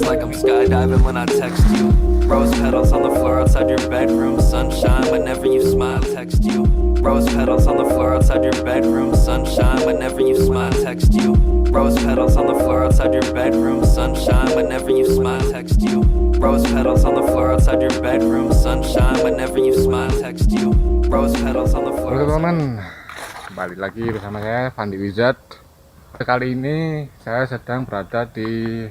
Feels like I'm skydiving when I text you. Rose petals on the floor outside your bedroom. Sunshine whenever you smile, text you. Rose petals on the floor outside your bedroom. Sunshine whenever you smile, text you. Rose petals on the floor outside your bedroom. Sunshine whenever you smile, text you. Rose petals on the floor outside your bedroom. Sunshine whenever you smile, text you. Rose petals on the floor. Halo teman-teman, kembali lagi bersama saya Fandi Wizard. Kali ini saya sedang berada di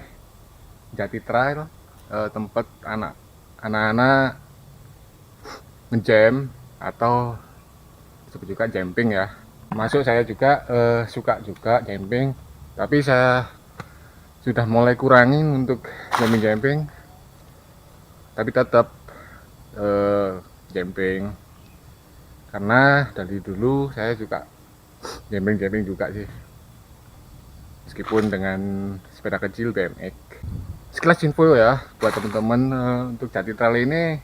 Jati Trail, tempat anak-anak ngejam atau disebut juga camping ya. Masuk saya juga suka juga camping, tapi saya sudah mulai kurangin untuk camping, tapi tetap camping karena dari dulu saya suka camping juga sih, meskipun dengan sepeda kecil BMX. Sekilas info ya buat teman-teman, untuk Jati Trail ini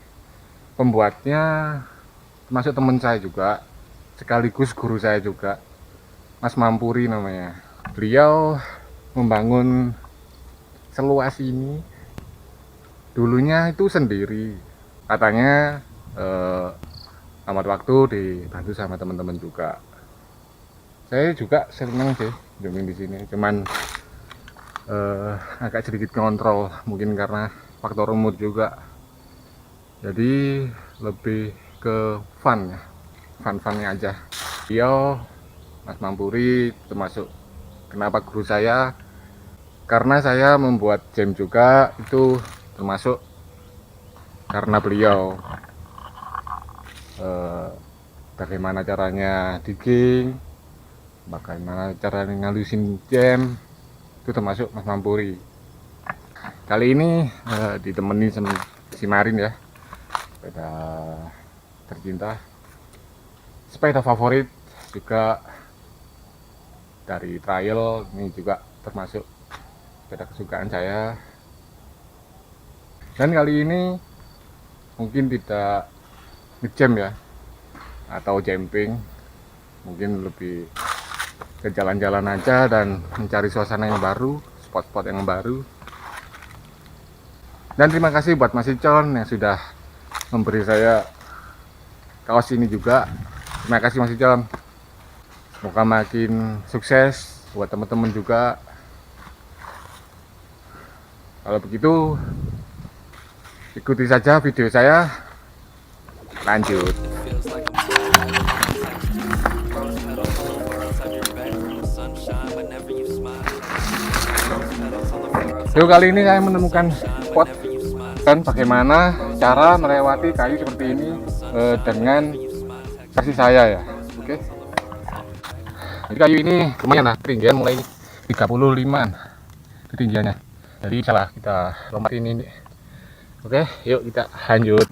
pembuatnya termasuk teman saya juga, sekaligus guru saya juga, Mas Mampuri namanya. Beliau membangun seluas ini dulunya itu sendiri, katanya amat waktu dibantu sama teman-teman juga. Saya juga senang sih jogging di sini, cuman agak sedikit ngontrol, mungkin karena faktor umur juga. Jadi lebih ke fun ya, fun-funnya aja. Beliau Mas Mampuri termasuk kenapa guru saya, karena saya membuat jam juga itu termasuk karena beliau. Bagaimana caranya digging, bagaimana caranya ngalusin jam, itu termasuk Mas Mampuri. Kali ini ditemani sama si Marin ya, sepeda tercinta, sepeda favorit juga dari trail. Ini juga termasuk sepeda kesukaan saya. Dan kali ini mungkin tidak ngejam ya atau camping, mungkin lebih ke jalan-jalan aja dan mencari suasana yang baru, spot-spot yang baru. Dan terima kasih buat Mas Icon yang sudah memberi saya kaos ini juga. Terima kasih Mas Icon, semoga makin sukses buat teman-teman juga. Kalau begitu ikuti saja video saya, lanjut. Yuk, kali ini saya menemukan spot dan bagaimana cara melewati kayu seperti ini dengan versi saya ya. Oke. Jadi kayu ini lumayan lah, ketinggian mulai 35-an ketinggiannya. Jadi salah kita lompat ini. Oke, yuk kita lanjut.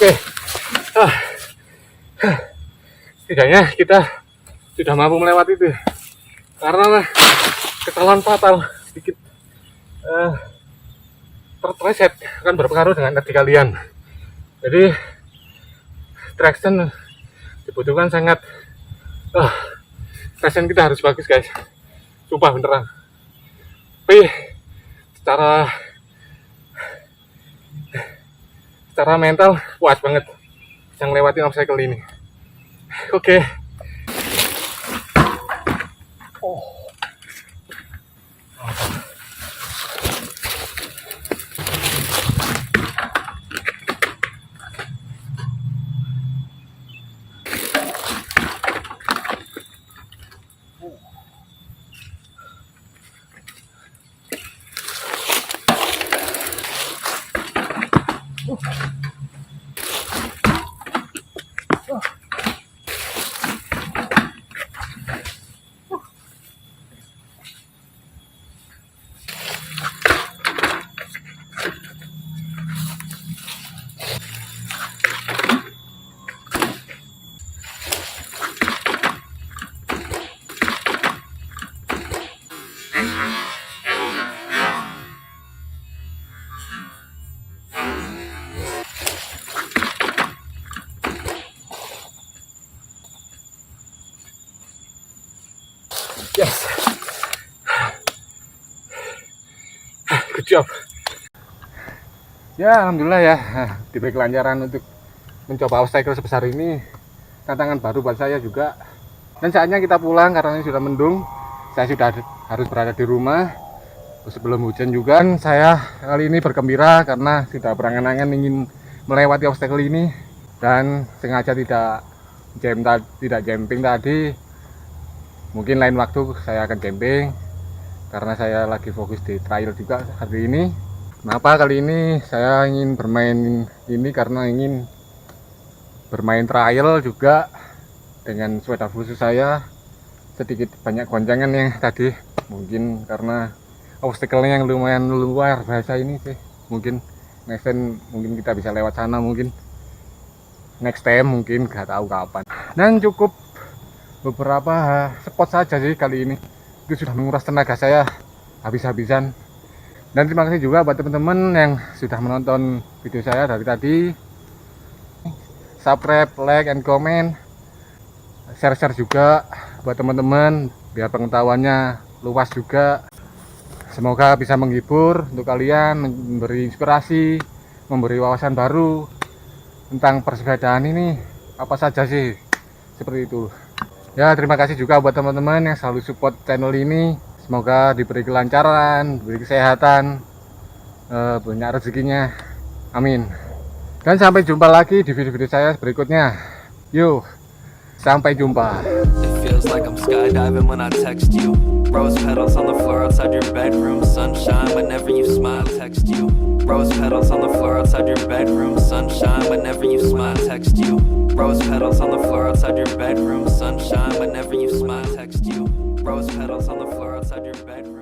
Oke. Setidaknya kita sudah mampu melewati itu. Karena kesalahan fatal sedikit terpreset akan berpengaruh dengan energi kalian. Jadi traction dibutuhkan sangat. Traction kita harus bagus guys. Sumpah beneran. Tapi secara mental puas banget bisa ngelewatin obstacle ini. Oke. Yes. Good job. Ya, alhamdulillah ya, diberi kelancaran untuk mencoba obstacle sebesar ini. Tantangan baru buat saya juga. Dan saatnya kita pulang karena ini sudah mendung. Saya sudah harus berada di rumah sebelum hujan juga. Dan saya kali ini bergembira karena sudah berangan-angan ingin melewati obstacle ini dan sengaja tidak jumping tadi. Mungkin lain waktu saya akan camping karena saya lagi fokus di trail juga hari ini. Kenapa kali ini saya ingin bermain ini karena ingin bermain trail juga dengan sepeda khusus saya. Sedikit banyak goncangan yang tadi mungkin karena obstacle-nya yang lumayan luar biasa ini sih. Mungkin next time mungkin kita bisa lewat sana, mungkin next time mungkin gak tahu kapan. Dan cukup beberapa spot saja sih kali ini, itu sudah menguras tenaga saya habis-habisan. Dan terima kasih juga buat teman-teman yang sudah menonton video saya dari tadi. Subscribe, like, and comment, share juga buat teman-teman biar pengetahuannya luas juga. Semoga bisa menghibur untuk kalian, memberi inspirasi, memberi wawasan baru tentang persepedaan ini apa saja sih, seperti itu. Ya, terima kasih juga buat teman-teman yang selalu support channel ini. Semoga diberi kelancaran, diberi kesehatan, banyak rezekinya. Amin. Dan sampai jumpa lagi di video-video saya berikutnya. Yuk, sampai jumpa. It feels like I'm skydiving when I text you. Rose petals on the floor outside your bedroom. Sunshine whenever you smile, text you. Rose petals on the floor outside your bedroom. Sunshine whenever you smile, text you. Rose petals on the floor outside your bedroom. Sunshine whenever you smile, text you. Rose petals on the floor outside your bedroom.